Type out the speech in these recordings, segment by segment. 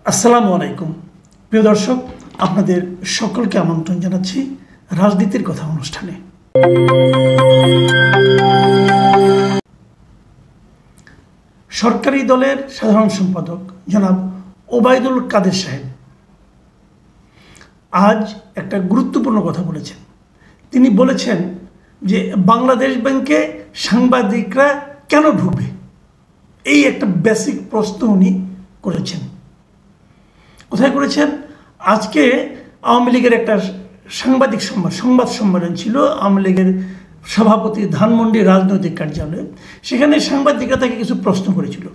আসসালামু আলাইকুম প্রিয় দর্শক, আপনাদের সকলকে আমন্ত্রণ জানাচ্ছি রাজনীতির কথা অনুষ্ঠানে। সরকারি দলের সাধারণ সম্পাদক জনাব ওবায়দুল কাদের সাহেব আজ একটা গুরুত্বপূর্ণ কথা বলেছেন। তিনি বলেছেন যে বাংলাদেশ ব্যাংকে সাংবাদিকরা কেন ঢুকবে, এই একটা বেসিক প্রশ্ন উনি করেছেন। কোথায় করেছেন? আজকে আওয়ামী লীগের একটা সংবাদ সম্মেলন ছিল আওয়ামী লীগের সভাপতি ধানমন্ডি রাজনৈতিক কার্যালয়ে। সেখানে সাংবাদিকরা তাকে কিছু প্রশ্ন করেছিল।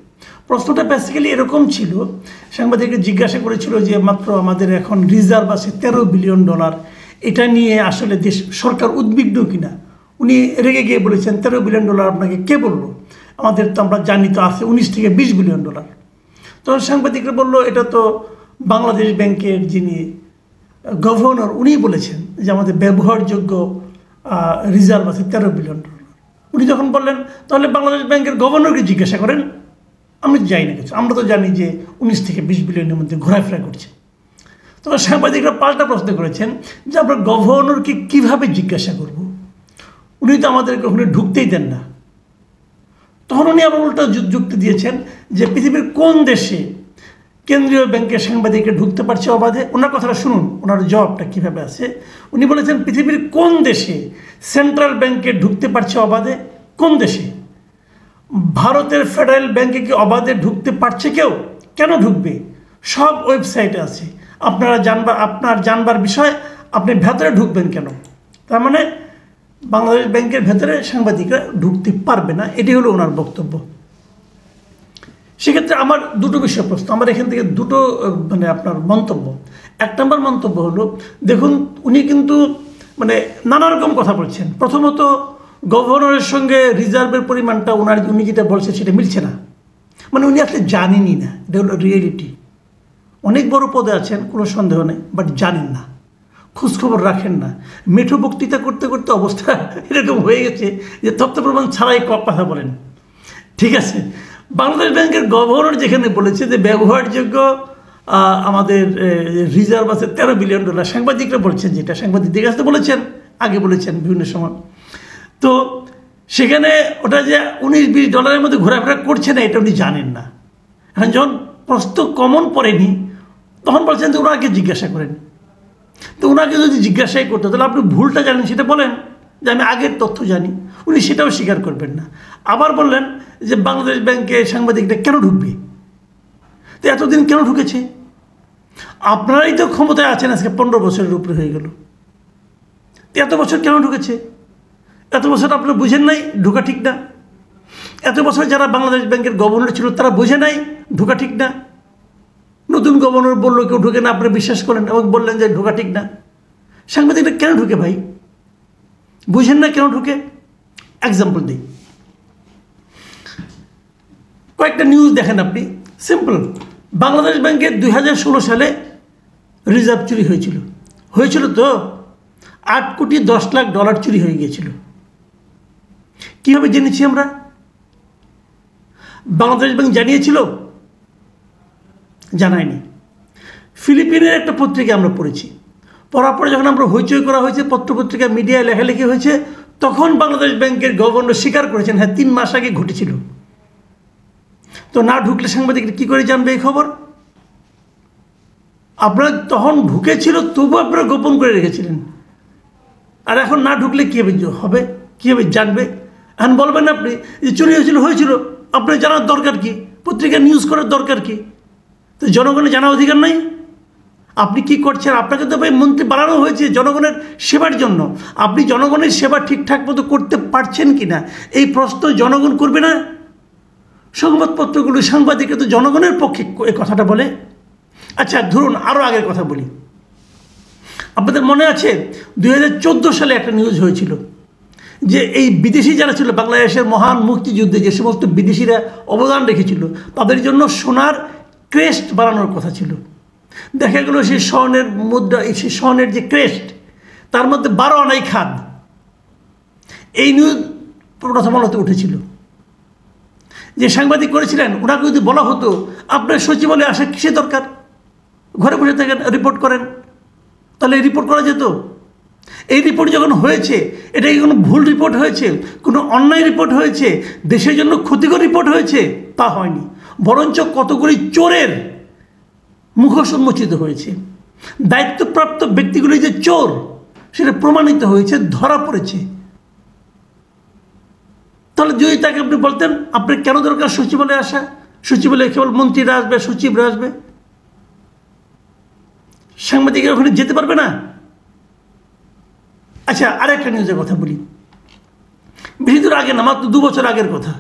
প্রশ্নটা বেসিক্যালি এরকম ছিল, সাংবাদিকরা জিজ্ঞাসা করেছিল যে মাত্র আমাদের এখন রিজার্ভ আছে $13 বিলিয়ন, এটা নিয়ে আসলে দেশ সরকার উদ্বিগ্ন কিনা। উনি রেগে গিয়ে বলেছেন, $13 বিলিয়ন আপনাকে কে বললো? আমাদের তো আমরা জানি তো আছে $19 থেকে $20 বিলিয়ন। তখন সাংবাদিকরা বললো, এটা তো বাংলাদেশ ব্যাংকের যিনি গভর্নর উনি বলেছেন যে আমাদের ব্যবহারযোগ্য রিজার্ভ আছে $13 বিলিয়ন। উনি যখন বললেন, তাহলে বাংলাদেশ ব্যাংকের গভর্নরকে জিজ্ঞাসা করেন, আমি যাই না কিছু, আমরা তো জানি যে 19 থেকে 20 বিলিয়নের মধ্যে ঘোরাফেরা করছে। তখন সাংবাদিকরা পাল্টা প্রশ্ন করেছেন যে আমরা গভর্নরকে কিভাবে জিজ্ঞাসা করব, উনি তো আমাদেরকে ওখানে ঢুকতেই দেন না। তখন উনি আবার উল্টা যুক্তি দিয়েছেন যে পৃথিবীর কোন দেশে কেন্দ্রীয় ব্যাংকের সাংবাদিকরা ঢুকতে পারছে অবাধে। ওনার কথাটা শুনুন, ওনার জবাবটা কীভাবে আছে। উনি বলেছেন, পৃথিবীর কোন দেশে সেন্ট্রাল ব্যাংকে ঢুকতে পারছে অবাধে? কোন দেশে? ভারতের ফেডারেল ব্যাংকে কি অবাধে ঢুকতে পারছে কেউ? কেন ঢুকবে? সব ওয়েবসাইটে আছে, আপনার জানবার বিষয়, আপনি ভেতরে ঢুকবেন কেন? তার মানে বাংলাদেশ ব্যাংকের ভেতরে সাংবাদিকরা ঢুকতে পারবে না, এটি হলো ওনার বক্তব্য। সেক্ষেত্রে আমার দুটো বিষয় প্রশ্ন, আমার এখান থেকে দুটো আপনার মন্তব্য। এক নম্বর মন্তব্য হলো, দেখুন উনি কিন্তু নানা রকম কথা বলছেন। প্রথমত, গভর্নরের সঙ্গে রিজার্ভের পরিমাণটা উনি যেটা বলছে সেটা মিলছে না। উনি আসলে জানেনই না, এটা হলো রিয়েলিটি। অনেক বড় পদে আছেন, কোনো সন্দেহ নেই, বাট জানেন না, খোঁজখবর রাখেন না। মেঠো বক্তৃতা করতে করতে অবস্থা এরকম হয়ে গেছে যে তথ্য প্রমাণ ছাড়াই কথা বলেন। ঠিক আছে, বাংলাদেশ ব্যাংকের গভর্নর যেখানে বলেছে যে ব্যবহারযোগ্য আমাদের রিজার্ভ আছে $13 বিলিয়ন, সাংবাদিকরা বলছেন, যেটা সাংবাদিকদের কাছে বলেছেন, আগে বলেছেন বিভিন্ন সময়, তো সেখানে ওটা যে $19-20 মধ্যে ঘোরাফেরা করছে না, এটা উনি জানেন না। এখন যখন প্রশ্ন কমন পড়েনি, তখন বলছেন যে ওনাকে জিজ্ঞাসা করেন। তো ওনাকে যদি জিজ্ঞাসাই করতে, তাহলে আপনি ভুলটা জানেন সেটা বলেন, যে আমি আগের তথ্য জানি। উনি সেটাও স্বীকার করবেন না। আবার বললেন যে বাংলাদেশ ব্যাংকে সাংবাদিকরা কেন ঢুকবে, তো এতদিন কেন ঢুকেছে? আপনারাই তো ক্ষমতায় আছেন, আজকে 15 বছরের উপরে হয়ে গেল। তো এত বছর কেন ঢুকেছে? এত বছর আপনারা বুঝেন নাই ঢোকা ঠিক না? এত বছর যারা বাংলাদেশ ব্যাংকের গভর্নর ছিল তারা বুঝে নাই ঢোকা ঠিক না? নতুন গভর্নর বললো কেউ ঢুকে না, আপনি বিশ্বাস করেন এবং বললেন যে ঢোকা ঠিক না। সাংবাদিকরা কেন ঢুকে ভাই? বুঝেন না কেন ঢুকে? এক্সাম্পল দিই, কয়েকটা নিউজ দেখেন আপনি, সিম্পল। বাংলাদেশ ব্যাংকের 2016 সালে রিজার্ভ চুরি হয়েছিল তো $8.10 কোটি চুরি হয়ে গিয়েছিল। কীভাবে জেনেছি আমরা? বাংলাদেশ ব্যাংক জানিয়েছিল? জানায়নি। ফিলিপিনের একটা পত্রিকা আমরা পড়েছি, পড়ার পরে যখন আমরা হইচই করা হয়েছে, পত্রপত্রিকা মিডিয়ায় লেখালেখি হয়েছে, তখন বাংলাদেশ ব্যাংকের গভর্নর স্বীকার করেছেন, হ্যাঁ 3 মাস আগে ঘটেছিল। তো না ঢুকলে সাংবাদিকরা কী করে জানবে এই খবর? আপনারা তখন ঢুকেছিল, তবু আপনারা গোপন করে রেখেছিলেন। আর এখন না ঢুকলে কীভাবে হবে, কীভাবে জানবে? এখন বলবেন আপনি যে চুরি হয়েছিল, আপনার জানার দরকার কি? পত্রিকা নিউজ করার দরকার কি? তো জনগণের জানার অধিকার নাই? আপনি কি করছেন? আপনাকে তো ভাই মন্ত্রী বানানো হয়েছে জনগণের সেবার জন্য। আপনি জনগণের সেবা ঠিকঠাক মতো করতে পারছেন কি না, এই প্রশ্ন জনগণ করবে না? সংবাদপত্রগুলো, সাংবাদিকরা তো জনগণের পক্ষে এই কথাটা বলে। আচ্ছা ধরুন আরও আগের কথা বলি, আপনাদের মনে আছে 2014 সালে একটা নিউজ হয়েছিল যে এই বিদেশি যারা ছিল, বাংলাদেশের মহান মুক্তিযুদ্ধে যে সমস্ত বিদেশিরা অবদান রেখেছিল, তাদের জন্য সোনার ক্রেস্ট বানানোর কথা ছিল। দেখা গেল সেই স্বর্ণের মুদ্রা, সেই স্বর্ণের যে ক্রেস্ট, তার মধ্যে 12 আনাই খাদ। এই নিউজ প্রথম আলোতে উঠেছিল। যে সাংবাদিক করেছিলেন ওনাকে যদি বলা হতো আপনার সচিবালয়ে আসা কিসের দরকার, ঘরে বসে থাকেন, রিপোর্ট করেন, তাহলে এই রিপোর্ট করা যেত। এই রিপোর্ট যখন হয়েছে, এটা কি কোনো ভুল রিপোর্ট হয়েছে, কোনো অন্যায় রিপোর্ট হয়েছে, দেশের জন্য ক্ষতিকর রিপোর্ট হয়েছে? তা হয়নি, বরঞ্চ কতগুলি চোরের মুখোশ উন্মোচিত হয়েছে। দায়িত্বপ্রাপ্ত ব্যক্তিগুলি যে চোর সেটা প্রমাণিত হয়েছে, ধরা পড়েছে। তাহলে যদি তাকে আপনি বলতেন আপনার কেন দরকার সচিবালয়ে আসা, সচিবালয়ে কেবল মন্ত্রীরা আসবে, সচিবরা আসবে, সাংবাদিকরা ওখানে যেতে পারবে না? আচ্ছা, আরেকটা নিউজের কথা বলি, বেশি দূর আগে না, মাত্র 2 বছর আগের কথা।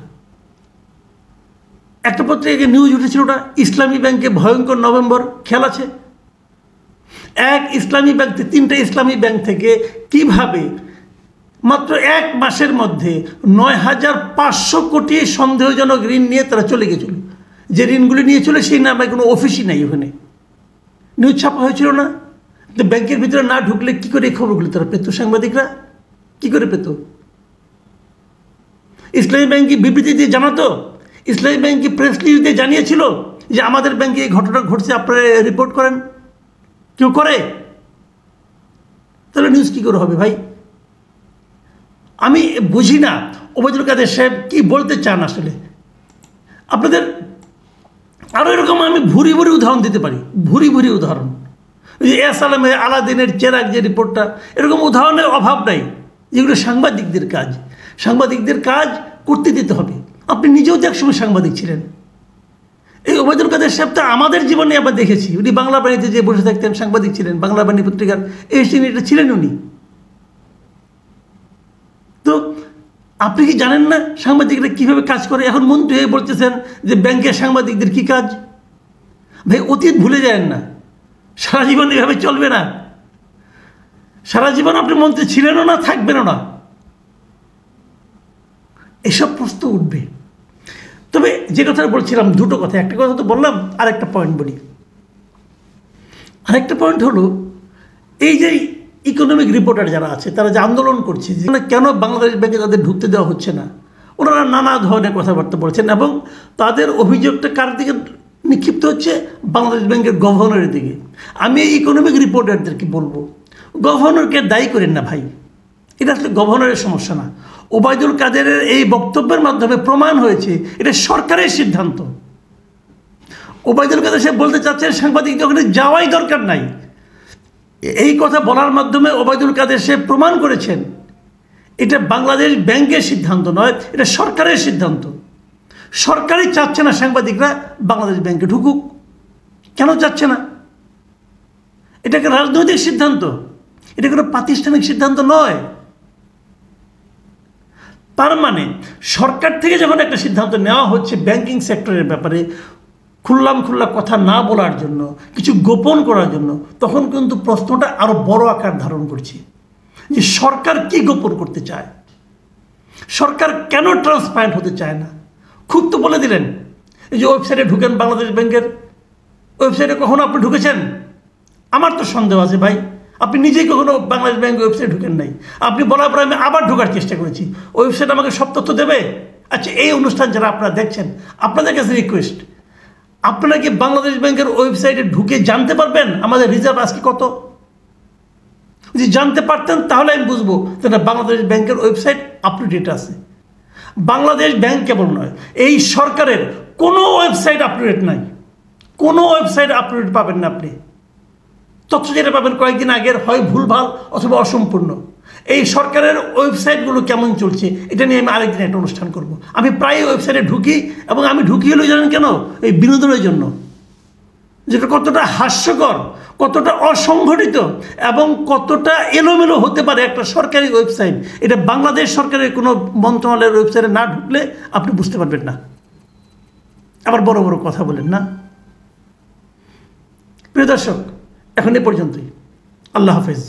একটা পত্রিকায় নিউজ উঠেছিল, ওটা ইসলামী ব্যাংকে ভয়ঙ্কর নভেম্বর। খেয়াল আছে? এক ইসলামী ব্যাংক, 3টা ইসলামী ব্যাংক থেকে কিভাবে মাত্র 1 মাসের মধ্যে 9,500 কোটি সন্দেহজনক ঋণ নিয়ে তারা চলে গেছিল। যে ঋণগুলি নিয়ে চলে সেই নামে কোনো অফিসই নাই ওখানে। নিউজ ছাপা হয়েছিল না? তো ব্যাংকের ভিতরে না ঢুকলে কী করে এই খবরগুলি তারা পেত? সাংবাদিকরা কী করে পেত? ইসলামী ব্যাংক কি বিবৃতি দিয়ে জানাতো? ইসলামী ব্যাংক কি প্রেস রিলিজ দিয়ে জানিয়েছিল যে আমাদের ব্যাংকে এই ঘটনা ঘটছে, আপনারা রিপোর্ট করেন? কেউ করে? তাহলে নিউজ কী করে হবে ভাই? আমি বুঝি না ওবায়দুল কাদের সাহেব কী বলতে চান আসলে। আপনাদের আরও এরকম আমি ভুরি ভুরি উদাহরণ দিতে পারি, ভুরি ভুরি উদাহরণ। ওই যে এস আলমের আলাদিনের চেরাগ যে রিপোর্টটা, এরকম উদাহরণের অভাব নাই, যেগুলো সাংবাদিকদের কাজ। সাংবাদিকদের কাজ করতে দিতে হবে। আপনি নিজেও তো একসময় সাংবাদিক ছিলেন। এই ওবায়দুল কাদের সাহেব তো আমাদের জীবনে আমরা দেখেছি, উনি বাংলা বাণীতে যে বসে থাকতেন, সাংবাদিক ছিলেন, বাংলা বাণী পত্রিকার এটা ছিলেন উনি। তো আপনি কি জানেন না সাংবাদিকরা কীভাবে কাজ করে? এখন মন্ত্রী হয়ে বলতেছেন যে ব্যাংকের সাংবাদিকদের কী কাজ? ভাই, অতীত ভুলে যান না, সারা জীবন এভাবে চলবে না। সারা জীবন আপনি মন্ত্রী ছিলেনও না, থাকবেনও না। এসব প্রশ্ন উঠবে। তবে যে কথাটা বলছিলাম, দুটো কথা, একটা কথা তো বললাম, আরেকটা পয়েন্ট বলি। আরেকটা পয়েন্ট হলো, এই যে ইকোনমিক রিপোর্টার যারা আছে, তারা যে আন্দোলন করছে যে কেন বাংলাদেশ ব্যাংকে তাদের ঢুকতে দেওয়া হচ্ছে না, ওনারা নানা ধরনের কথাবার্তা বলছেন এবং তাদের অভিযোগটা কার দিকে নিক্ষিপ্ত হচ্ছে? বাংলাদেশ ব্যাংকের গভর্নরের দিকে। আমি এই ইকোনমিক রিপোর্টারদেরকে বলবো, গভর্নরকে দায়ী করেন না ভাই, এটা আসলে গভর্নরের সমস্যা না। ওবায়দুল কাদেরের এই বক্তব্যের মাধ্যমে প্রমাণ হয়েছে এটা সরকারের সিদ্ধান্ত। ওবায়দুল কাদের সাহেব বলতে চাচ্ছেন সাংবাদিকদের ওখানে যাওয়াই দরকার নাই। এই কথা বলার মাধ্যমে ওবায়দুল কাদের সাহেব প্রমাণ করেছেন এটা বাংলাদেশ ব্যাংকের সিদ্ধান্ত নয়, এটা সরকারের সিদ্ধান্ত। সরকারই চাচ্ছে না সাংবাদিকরা বাংলাদেশ ব্যাংকে ঢুকুক। কেন চাচ্ছে না? এটা একটা রাজনৈতিক সিদ্ধান্ত, এটা কোনো প্রাতিষ্ঠানিক সিদ্ধান্ত নয়। তার মানে সরকার থেকে যখন একটা সিদ্ধান্ত নেওয়া হচ্ছে ব্যাংকিং সেক্টরের ব্যাপারে খুল্লা কথা না বলার জন্য, কিছু গোপন করার জন্য, তখন কিন্তু প্রশ্নটা আরও বড় আকার ধারণ করছে যে সরকার কি গোপন করতে চায়, সরকার কেন ট্রান্সপারেন্ট হতে চায় না। খুব তো বলে দিলেন, এই যে ওয়েবসাইটে ঢুকেন, বাংলাদেশ ব্যাংকের ওয়েবসাইটে কখনো আপনি ঢুকেছেন? আমার তো সন্দেহ আছে ভাই, আপনি নিজেই কখনো বাংলাদেশ ব্যাংক ওয়েবসাইটে ঢুকেন নাই। আপনি বলার পরে আমি আবার ঢোকার চেষ্টা করেছি, ওয়েবসাইট আমাকে সব তথ্য দেবে। আচ্ছা, এই অনুষ্ঠান যারা আপনারা দেখছেন, আপনাদের কাছে রিকোয়েস্ট, আপনারা কি বাংলাদেশ ব্যাংকের ওয়েবসাইটে ঢুকে জানতে পারবেন আমাদের রিজার্ভ আজকে কত? যদি জানতে পারতেন তাহলে আমি বুঝবো যে বাংলাদেশ ব্যাংকের ওয়েবসাইট আপ টু ডেট আছে। বাংলাদেশ ব্যাংক কেবল নয়, এই সরকারের কোনো ওয়েবসাইট আপ টু ডেট নাই, কোনো ওয়েবসাইট আপ টু ডেট পাবেন না। আপনি তথ্য যেটা পাবেন কয়েকদিন আগের, হয় ভুলভাল অথবা অসম্পূর্ণ। এই সরকারের ওয়েবসাইটগুলো কেমন চলছে এটা নিয়ে আমি আরেকদিন একটা অনুষ্ঠান করব। আমি প্রায় ওয়েবসাইটে ঢুকি এবং আমি ঢুকি হলেও জানেন কেন? এই বিনোদনের জন্য, যেটা কতটা হাস্যকর, কতটা অসংগঠিত এবং কতটা এলোমেলো হতে পারে একটা সরকারি ওয়েবসাইট। এটা বাংলাদেশ সরকারের কোনো মন্ত্রণালয়ের ওয়েবসাইটে না ঢুকলে আপনি বুঝতে পারবেন না। আবার বড় বড় কথা বলেন না। প্রিয় দর্শক, এখন এ পর্যন্তই। আল্লাহ হাফেজ।